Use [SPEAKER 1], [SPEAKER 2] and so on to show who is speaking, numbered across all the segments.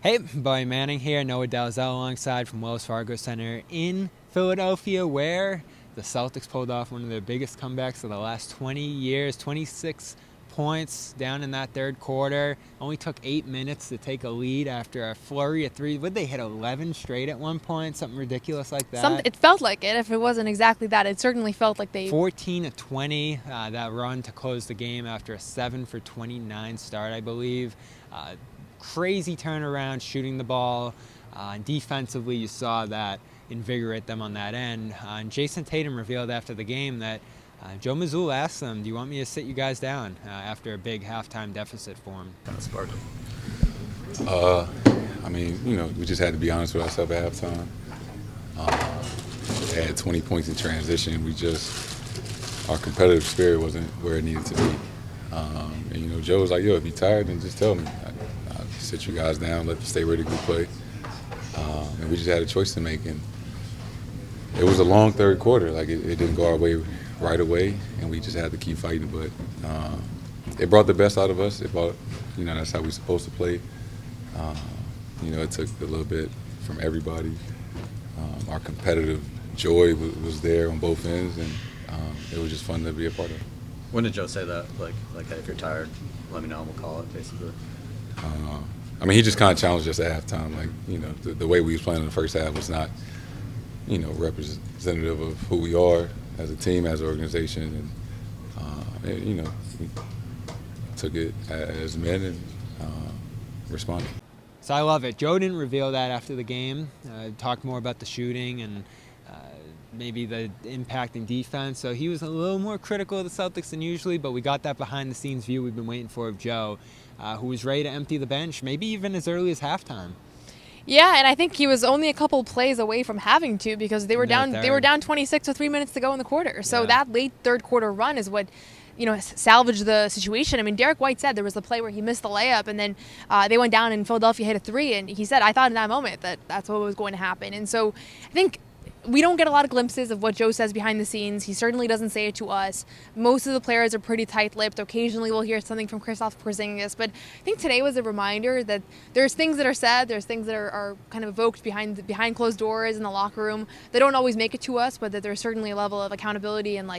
[SPEAKER 1] Hey, Boy Manning here. Noah Dalzell alongside from Wells Fargo Center in Philadelphia, where the Celtics pulled off one of their biggest comebacks of the last 20 years. 26 points down in that third quarter. Only took 8 minutes to take a lead after a flurry of three. Would they hit 11 straight at one point? Something ridiculous like that.
[SPEAKER 2] It felt like it. If it wasn't exactly that, it certainly felt like they...
[SPEAKER 1] 14-20, that run to close the game after a 7 for 29 start, I believe. Crazy turnaround, shooting the ball. And defensively, you saw that invigorate them on that end. And Jayson Tatum revealed after the game that Joe Mazzulla asked them, do you want me to sit you guys down after a big halftime deficit for him?
[SPEAKER 3] Kind of sparked him. We just had to be honest with ourselves at halftime. We had 20 points in transition. Our competitive spirit wasn't where it needed to be. Joe was like, yo, if you're tired, then just tell me. I'll sit you guys down, let you stay ready to go play. And we just had a choice to make. And it was a long third quarter. Like, it didn't go our way right away, and we just had to keep fighting. But it brought the best out of us. It brought, that's how we're supposed to play. It took a little bit from everybody. Our competitive joy was there on both ends, and it was just fun to be a part of.
[SPEAKER 4] When did Joe say that? Like, hey, if you're tired, let me know and we'll call it, basically.
[SPEAKER 3] He just kind of challenged us at halftime. Like, the way we was playing in the first half was not, representative of who we are as a team, as an organization, and we took it as men and responded.
[SPEAKER 1] So I love it. Joe didn't reveal that after the game. Talked more about the shooting and maybe the impact in defense. So he was a little more critical of the Celtics than usually, but we got that behind-the-scenes view we've been waiting for of Joe, who was ready to empty the bench, maybe even as early as halftime.
[SPEAKER 2] Yeah, and I think he was only a couple plays away from having to, because they were down 26 with 3 minutes to go in the quarter. So that late third quarter run is what salvaged the situation. Derek White said there was a play where he missed the layup, and then they went down and Philadelphia hit a three, and he said, I thought in that moment that that's what was going to happen. And so I think we don't get a lot of glimpses of what Joe says behind the scenes. He certainly doesn't say it to us. Most of the players are pretty tight-lipped. Occasionally we'll hear something from Kristaps Porzingis, but I think today was a reminder that there's things that are said, there's things that are kind of evoked behind closed doors in the locker room. They don't always make it to us, but that there's certainly a level of accountability and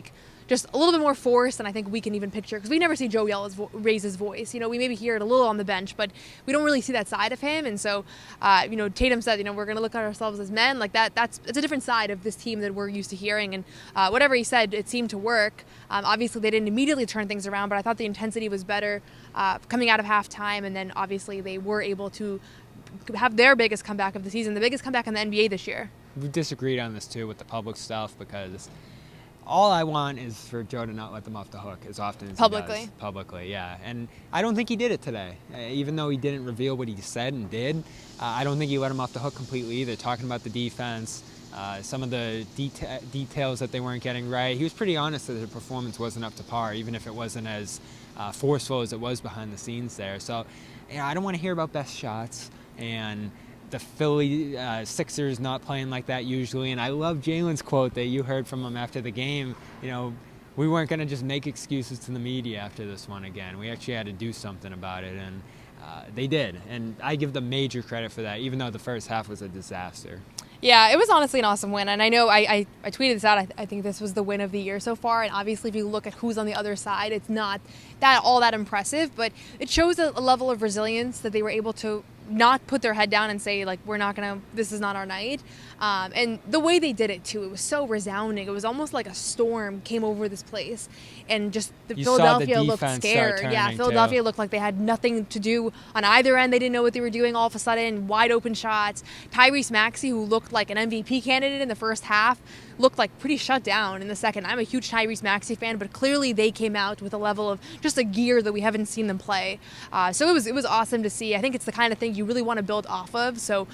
[SPEAKER 2] just a little bit more force than I think we can even picture, because we never see Joe raise his voice. We maybe hear it a little on the bench, but we don't really see that side of him. And so, Tatum said, we're going to look at ourselves as men. It's a different side of this team that we're used to hearing. And whatever he said, it seemed to work. Obviously, they didn't immediately turn things around, but I thought the intensity was better coming out of halftime. And then obviously they were able to have their biggest comeback of the season, the biggest comeback in the NBA this year.
[SPEAKER 1] We disagreed on this too with the public stuff, because all I want is for Joe to not let them off the hook as often as he does. Publicly, yeah. And I don't think he did it today. Even though he didn't reveal what he said and did, I don't think he let him off the hook completely either. Talking about the defense, some of the details that they weren't getting right. He was pretty honest that their performance wasn't up to par, even if it wasn't as forceful as it was behind the scenes there. So, I don't want to hear about best shots and the Philly Sixers not playing like that usually. And I love Jalen's quote that you heard from him after the game. We weren't going to just make excuses to the media after this one again. We actually had to do something about it, and they did. And I give them major credit for that, even though the first half was a disaster.
[SPEAKER 2] Yeah, it was honestly an awesome win. And I know I tweeted this out. I think this was the win of the year so far. And obviously, if you look at who's on the other side, it's not all that impressive. But it shows a level of resilience that they were able to not put their head down and say, this is not our night. And the way they did it, too, it was so resounding. It was almost like a storm came over this place. And just Philadelphia looked scared. Yeah, Philadelphia looked like they had nothing to do on either end. They didn't know what they were doing all of a sudden. Wide open shots. Tyrese Maxey, who looked like an MVP candidate in the first half, looked like pretty shut down in the second. I'm a huge Tyrese Maxey fan, but clearly they came out with a level of just a gear that we haven't seen them play. So it was awesome to see. I think it's the kind of thing you really want to build off of. So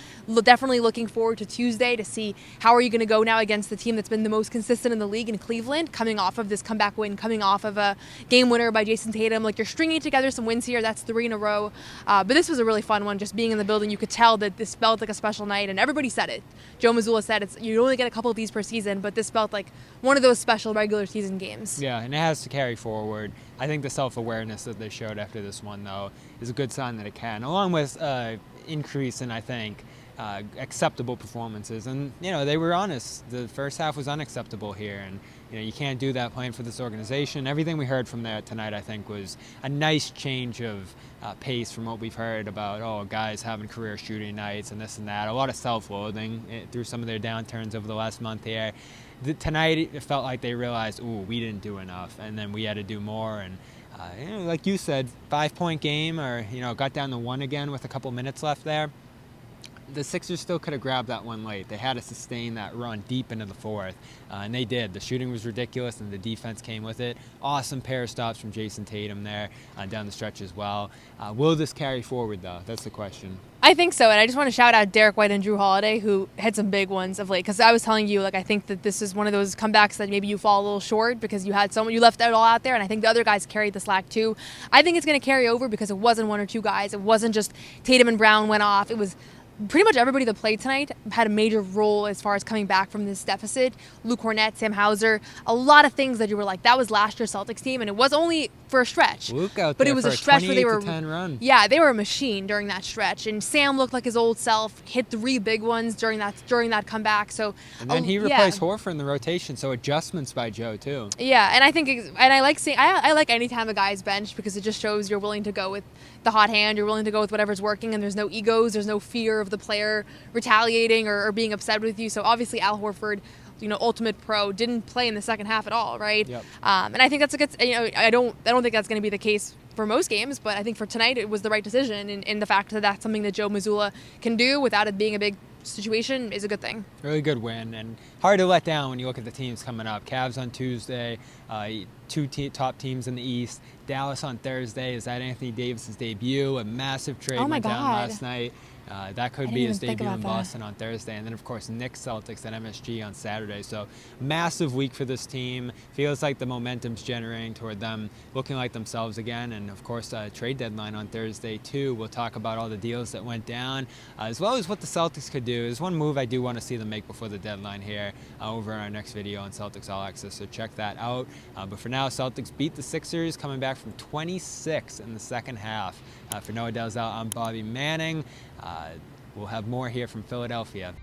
[SPEAKER 2] definitely looking forward to Tuesday to see how are you going to go now against the team that's been the most consistent in the league in Cleveland, coming off of this comeback win, coming off of a game winner by Jayson Tatum. You're stringing together some wins here. That's 3 in a row. But this was a really fun one. Just being in the building, you could tell that this felt like a special night, and everybody said it. Joe Mazzulla said you only get a couple of these per season, but this felt like one of those special regular season games.
[SPEAKER 1] Yeah, and it has to carry forward. I think the self-awareness that they showed after this one, though, is a good sign that it can, along with increase in, I think, acceptable performances. And, they were honest. The first half was unacceptable here. And, you can't do that playing for this organization. Everything we heard from there tonight, I think, was a nice change of pace from what we've heard about, guys having career shooting nights and this and that. A lot of self-loathing through some of their downturns over the last month here. Tonight, it felt like they realized, we didn't do enough, and then we had to do more. And, like you said, 5-point game, or, got down to 1 again with a couple minutes left there. The Sixers still could have grabbed that one late. They had to sustain that run deep into the fourth, and they did. The shooting was ridiculous, and the defense came with it. Awesome pair of stops from Jayson Tatum there down the stretch as well. Will this carry forward, though? That's the question.
[SPEAKER 2] I think so, and I just want to shout out Derek White and Drew Holiday, who had some big ones of late. Because I was telling you, I think that this is one of those comebacks that maybe you fall a little short because you left it all out there, and I think the other guys carried the slack too. I think it's going to carry over because it wasn't one or two guys. It wasn't just Tatum and Brown went off. It was pretty much everybody that played tonight had a major role as far as coming back from this deficit. Luke Cornett, Sam Hauser, a lot of things that you were like, that was last year's Celtics team, and it was only for a stretch.
[SPEAKER 1] Luke out
[SPEAKER 2] but
[SPEAKER 1] there
[SPEAKER 2] it was
[SPEAKER 1] for
[SPEAKER 2] a stretch where they were
[SPEAKER 1] 10 run.
[SPEAKER 2] Yeah, they were a machine during that stretch, and Sam looked like his old self. Hit 3 big ones during that comeback. So
[SPEAKER 1] and then he replaced Horford in the rotation, so adjustments by Joe too.
[SPEAKER 2] Yeah, and I think I like seeing I like any time a guy's benched because it just shows you're willing to go with the hot hand, you're willing to go with whatever's working, and there's no egos, there's no fear of the player retaliating or being upset with you. So obviously Al Horford, ultimate pro, didn't play in the second half at all, right?
[SPEAKER 1] Yep.
[SPEAKER 2] And I think that's a good. I don't think that's going to be the case for most games, but I think for tonight it was the right decision, and the fact that that's something that Joe Mazzulla can do without it being a big situation is a good thing.
[SPEAKER 1] Really good win, and hard to let down when you look at the teams coming up. Cavs on Tuesday, top teams in the East. Dallas on Thursday. Is that Anthony Davis's debut? A massive trade went down last night. That could be his debut in Boston on Thursday. And then, of course, Knicks Celtics at MSG on Saturday. So massive week for this team. Feels like the momentum's generating toward them looking like themselves again. And, of course, trade deadline on Thursday, too. We'll talk about all the deals that went down, as well as what the Celtics could do. There's one move I do want to see them make before the deadline here over in our next video on Celtics All Access. So check that out. But for now, Celtics beat the Sixers, coming back from 26 in the second half. For Noah Dalzell, I'm Bobby Manning. We'll have more here from Philadelphia.